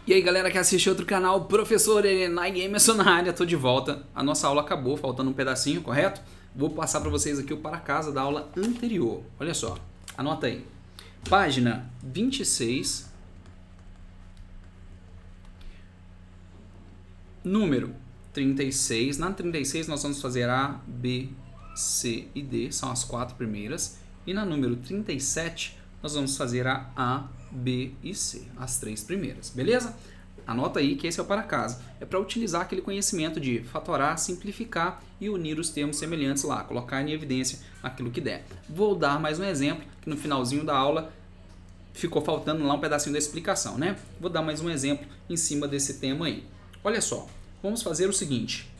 E aí galera que assiste outro canal, Professor Erenai Emerson na área, tô de volta. A nossa aula acabou, faltando um pedacinho, correto? Vou passar para vocês aqui o para casa da aula anterior. Olha só, anota aí. Página 26, número 36. Na 36 nós vamos fazer A, B, C e D, são as 4 primeiras. E na número 37 nós vamos fazer A, B e C, as 3 primeiras, beleza? Anota aí que esse é o para casa. É para utilizar aquele conhecimento de fatorar, simplificar e unir os termos semelhantes lá, colocar em evidência aquilo que der. Vou dar mais um exemplo, que no finalzinho da aula ficou faltando lá um pedacinho da explicação, né? Vou dar mais um exemplo em cima desse tema aí. Olha só, vamos fazer o seguinte.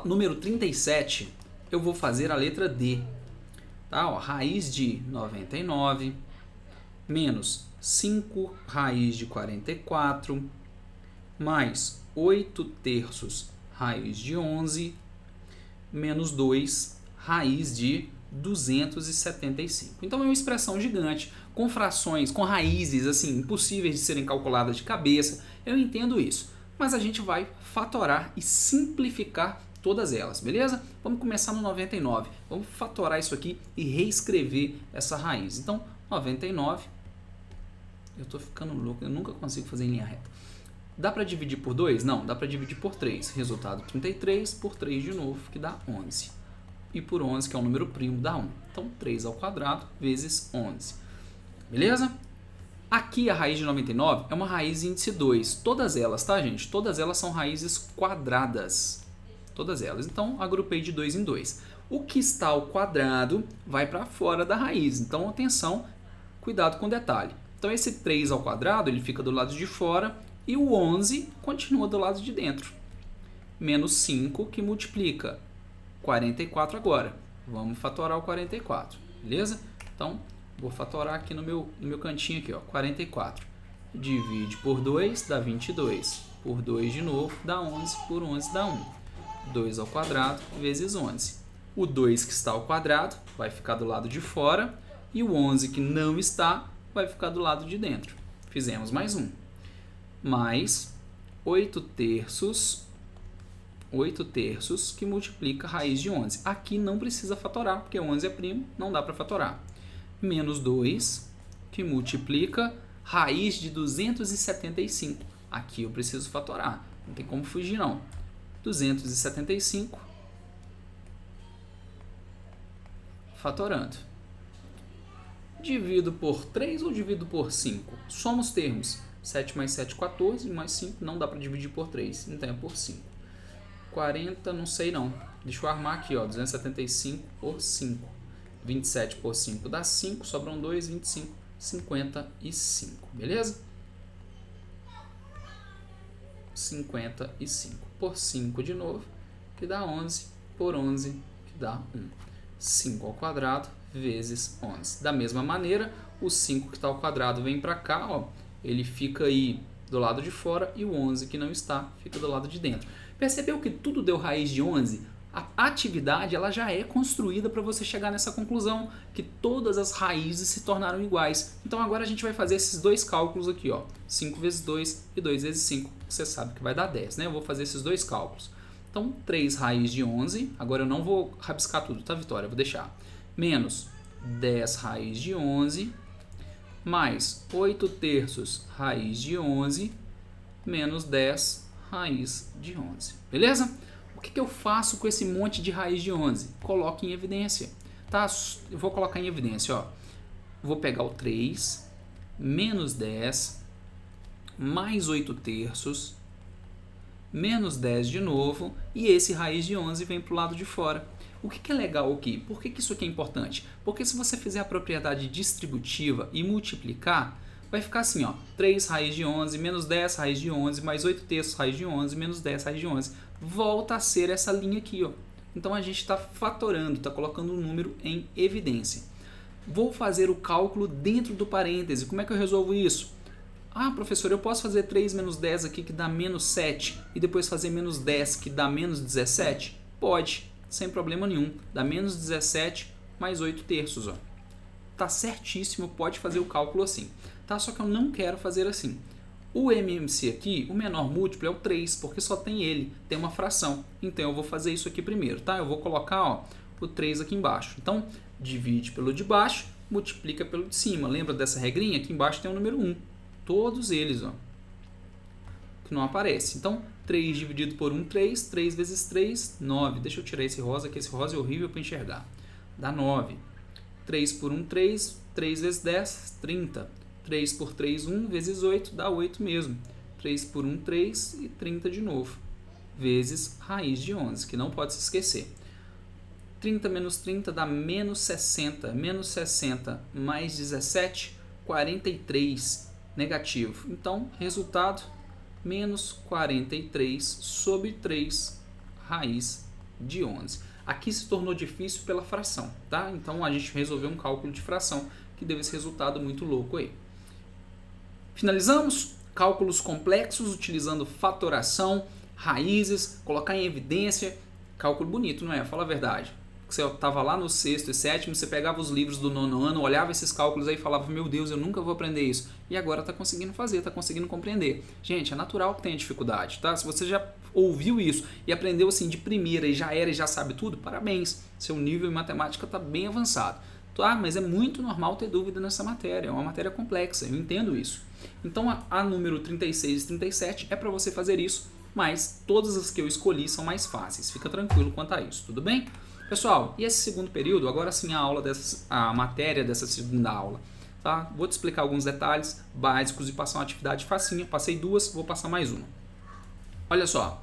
Número 37, eu vou fazer a letra D. Tá? Ó, raiz de 99 menos 5 raiz de 44 mais 8 terços raiz de 11 menos 2 raiz de 275. Então é uma expressão gigante, com frações, com raízes assim impossíveis de serem calculadas de cabeça. Eu entendo isso, mas a gente vai fatorar e simplificar todas elas, beleza? Vamos começar no 99. Vamos fatorar isso aqui e reescrever essa raiz. Então, 99, eu tô ficando louco, eu nunca consigo fazer em linha reta. Dá para dividir por 2? Não, dá para dividir por 3. Resultado 33 por 3 de novo, que dá 11. E por 11, que é um número primo, dá 1. Então, 3 ao quadrado vezes 11. Beleza? Aqui a raiz de 99 é uma raiz índice 2. Todas elas, tá, gente? Todas elas são raízes quadradas. Todas elas. Então, agrupei de 2 em 2. O que está ao quadrado vai para fora da raiz. Então, atenção, cuidado com o detalhe. Então, esse 3 ao quadrado, ele fica do lado de fora e o 11 continua do lado de dentro. Menos 5, que multiplica 44 agora. Vamos fatorar o 44, beleza? Então, vou fatorar aqui no meu cantinho aqui, ó, 44. Divide por 2, dá 22. Por 2 de novo, dá 11. Por 11 dá 1. 2 ao quadrado vezes 11. O 2 que está ao quadrado vai ficar do lado de fora e o 11 que não está vai ficar do lado de dentro. Fizemos mais um. Mais 8 terços que multiplica a raiz de 11. Aqui não precisa fatorar, porque 11 é primo, não dá para fatorar. Menos 2 que multiplica raiz de 275. Aqui eu preciso fatorar, não tem como fugir não. 275 fatorando. Divido por 3 ou divido por 5? Soma os termos. 7 mais 7, 14, mais 5, não dá para dividir por 3, então é por 5. 40, não sei não. Deixa eu armar aqui, ó, 275 por 5. 27 por 5 dá 5, sobram 2, 25, 55, beleza? 55 por 5 de novo, que dá 11, por 11, que dá 1. 5 ao quadrado vezes 11. Da mesma maneira, o 5 que está ao quadrado vem para cá, ó, ele fica aí do lado de fora e o 11 que não está fica do lado de dentro. Percebeu que tudo deu raiz de 11? A atividade ela já é construída para você chegar nessa conclusão, que todas as raízes se tornaram iguais. Então agora a gente vai fazer esses dois cálculos aqui, ó, 5 vezes 2 e 2 vezes 5. Você sabe que vai dar 10, né? Eu vou fazer esses dois cálculos. Então 3 raiz de 11, agora eu não vou rabiscar tudo, tá, Vitória? Eu vou deixar. Menos 10 raiz de 11, mais 8 terços raiz de 11, menos 10 raiz de 11. Beleza? O que eu faço com esse monte de raiz de 11? Coloco em evidência. Tá? Eu vou colocar em evidência. Ó. Vou pegar o 3, menos 10, mais 8 terços, menos 10 de novo, e esse raiz de 11 vem para o lado de fora. O que é legal aqui? Por que isso aqui é importante? Porque se você fizer a propriedade distributiva e multiplicar, vai ficar assim, ó, 3 raiz de 11, menos 10 raiz de 11, mais 8 terços raiz de 11, menos 10 raiz de 11. Volta a ser essa linha aqui, ó. Então a gente está fatorando, está colocando um número em evidência. Vou fazer o cálculo dentro do parêntese. Como é que eu resolvo isso? Ah, professor, eu posso fazer 3 menos 10 aqui que dá menos 7 e depois fazer menos 10 que dá menos 17? Pode, sem problema nenhum. Dá menos 17 mais 8 terços, ó. Tá certíssimo, pode fazer o cálculo assim. Tá? Só que eu não quero fazer assim. O MMC aqui, o menor múltiplo é o 3, porque só tem ele, tem uma fração. Então eu vou fazer isso aqui primeiro, tá? Eu vou colocar, ó, o 3 aqui embaixo. Então, divide pelo de baixo, multiplica pelo de cima. Lembra dessa regrinha? Aqui embaixo tem o número 1. Todos eles, ó, que não aparece. Então, 3 dividido por 1, 3. 3 vezes 3, 9. Deixa eu tirar esse rosa, que esse rosa é horrível para enxergar. Dá 9. 3 por 1, 3. 3 vezes 10, 30. 3 por 3, 1. Vezes 8, dá 8 mesmo. 3 por 1, 3. E 30 de novo. Vezes raiz de 11, que não pode se esquecer. 30 menos 30 dá menos 60. Menos 60 mais 17, 43. Negativo. Então, resultado, menos 43 sobre 3 raiz de 11. Aqui se tornou difícil pela fração, tá? Então, a gente resolveu um cálculo de fração que deu esse resultado muito louco aí. Finalizamos? Cálculos complexos utilizando fatoração, raízes, colocar em evidência. Cálculo bonito, não é? Fala a verdade. Você estava lá no 6º e 7º, você pegava os livros do 9º ano, olhava esses cálculos aí e falava, meu Deus, eu nunca vou aprender isso. E agora está conseguindo fazer, está conseguindo compreender. Gente, é natural que tenha dificuldade, tá? Se você já ouviu isso e aprendeu assim de primeira e já sabe tudo, parabéns. Seu nível em matemática está bem avançado. Tá? Mas é muito normal ter dúvida nessa matéria, é uma matéria complexa, eu entendo isso. Então a número 36 e 37 é para você fazer isso, mas todas as que eu escolhi são mais fáceis. Fica tranquilo quanto a isso, tudo bem? Pessoal, e esse segundo período, agora sim a matéria dessa segunda aula. Tá? Vou te explicar alguns detalhes básicos e passar uma atividade facinha. Passei 2, vou passar mais uma. Olha só,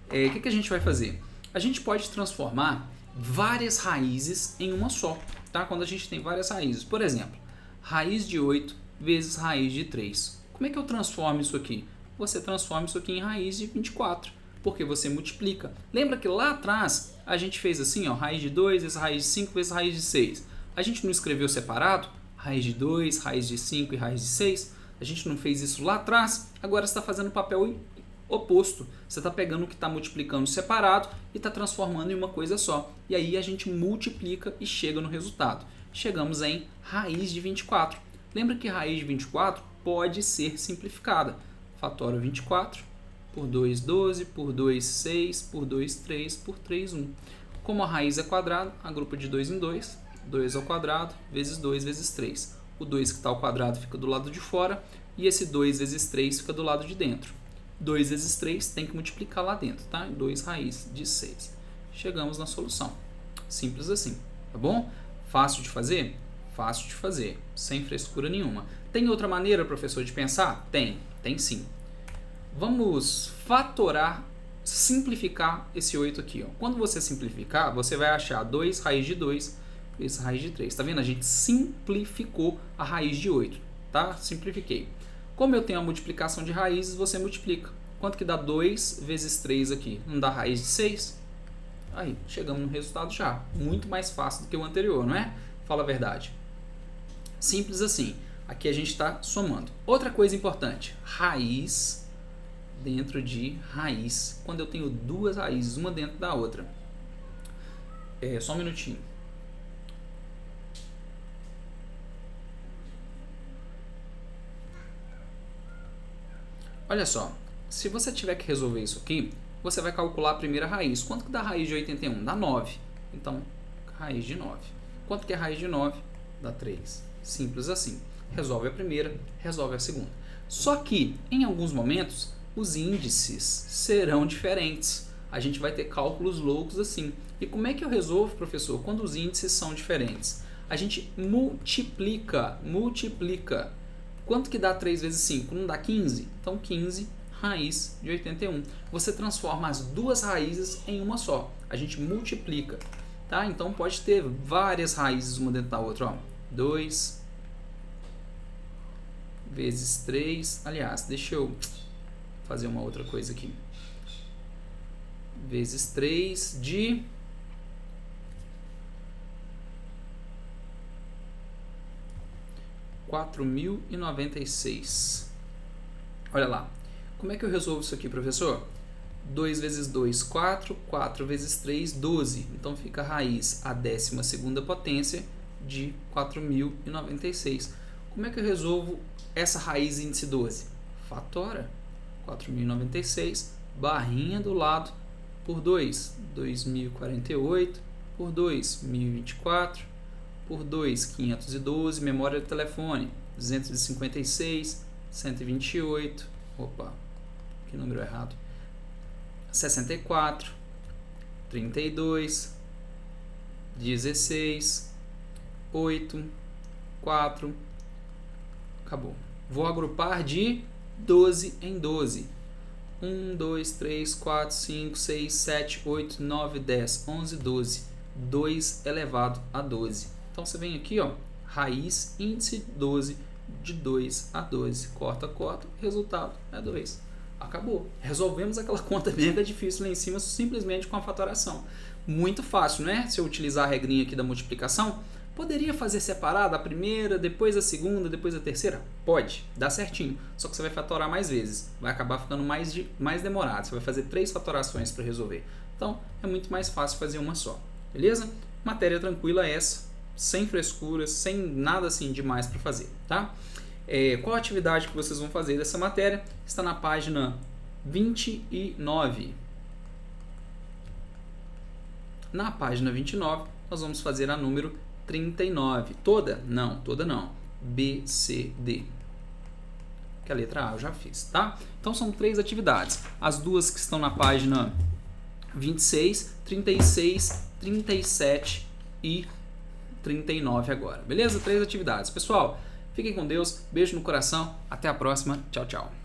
o que a gente vai fazer? A gente pode transformar várias raízes em uma só, tá? Quando a gente tem várias raízes. Por exemplo, raiz de 8 vezes raiz de 3. Como é que eu transformo isso aqui? Você transforma isso aqui em raiz de 24, porque você multiplica. Lembra que lá atrás a gente fez assim, ó, raiz de 2 vezes raiz de 5 vezes raiz de 6. A gente não escreveu separado? Raiz de 2, raiz de 5 e raiz de 6. A gente não fez isso lá atrás? Agora você está fazendo o papel oposto. Você está pegando o que está multiplicando separado e está transformando em uma coisa só. E aí a gente multiplica e chega no resultado. Chegamos em raiz de 24. Lembra que raiz de 24 pode ser simplificada. Fatora 24 por 2, 12, por 2, 6, por 2, 3, por 3, 1. Como a raiz é quadrada, agrupa de 2 em 2. 2 ao quadrado vezes 2 vezes 3. O 2 que está ao quadrado fica do lado de fora e esse 2 vezes 3 fica do lado de dentro. 2 vezes 3 tem que multiplicar lá dentro, tá? 2 raiz de 6. Chegamos na solução. Simples assim, tá bom? Fácil de fazer? Fácil de fazer, sem frescura nenhuma. Tem outra maneira, professor, de pensar? Tem sim. Vamos fatorar, simplificar esse 8 aqui, ó. Quando você simplificar, você vai achar 2 raiz de 2 vezes raiz de 3. Tá vendo? A gente simplificou a raiz de 8, tá? Simplifiquei. Como eu tenho a multiplicação de raízes, você multiplica. Quanto que dá 2 vezes 3 aqui? Não dá raiz de 6? Aí, chegamos no resultado já. Muito mais fácil do que o anterior, não é? Fala a verdade. Simples assim. Aqui a gente está somando. Outra coisa importante. Raiz dentro de raiz. Quando eu tenho duas raízes, uma dentro da outra. Só um minutinho. Olha só, se você tiver que resolver isso aqui, você vai calcular a primeira raiz. Quanto que dá a raiz de 81? Dá 9. Então, raiz de 9. Quanto que é a raiz de 9? Dá 3. Simples assim. Resolve a primeira, resolve a segunda. Só que, em alguns momentos, os índices serão diferentes. A gente vai ter cálculos loucos assim. E como é que eu resolvo, professor, quando os índices são diferentes? A gente multiplica. Quanto que dá 3 vezes 5? Não dá 15? Então 15 raiz de 81. Você transforma as duas raízes em uma só. A gente multiplica. Tá? Então pode ter várias raízes uma dentro da outra. Ó. 2 vezes 3. Aliás, deixa eu fazer uma outra coisa aqui. Vezes 3 de... (4.096). Olha lá. Como é que eu resolvo isso aqui, professor? 2 vezes 2, 4. 4 vezes 3, 12. Então fica a raiz a 12ª potência de 4.096. Como é que eu resolvo essa raiz índice 12? fatora. 4.096, barrinha do lado, por 2, 2.048, por 2, 1.024, por 2, 512, memória do telefone, 256, 128, opa, que número errado, 64, 32, 16, 8, 4, acabou. Vou agrupar de 12 em 12. 1, 2, 3, 4, 5, 6, 7, 8, 9, 10, 11, 12. 2 elevado a 12. Então, você vem aqui, ó, raiz, índice 12, de 2 a 12. Corta, corta, resultado é 2. Acabou. Resolvemos aquela conta mega difícil lá em cima, simplesmente com a fatoração. Muito fácil, né? Se eu utilizar a regrinha aqui da multiplicação, poderia fazer separado a primeira, depois a segunda, depois a terceira? Pode, dá certinho. Só que você vai fatorar mais vezes. Vai acabar ficando mais demorado. Você vai fazer 3 fatorações para resolver. Então, é muito mais fácil fazer uma só. Beleza? Matéria tranquila essa, sem frescuras, sem nada assim demais para fazer, tá? Qual a atividade que vocês vão fazer dessa matéria? Está na página 29. Na página 29, nós vamos fazer a número 39. Toda? Não, toda não. B, C, D. Que a letra A eu já fiz, tá? Então são 3 atividades. As duas que estão na página 26, 36, 37 e 39 agora. Beleza? 3 atividades. Pessoal, fiquem com Deus. Beijo no coração. Até a próxima. Tchau, tchau.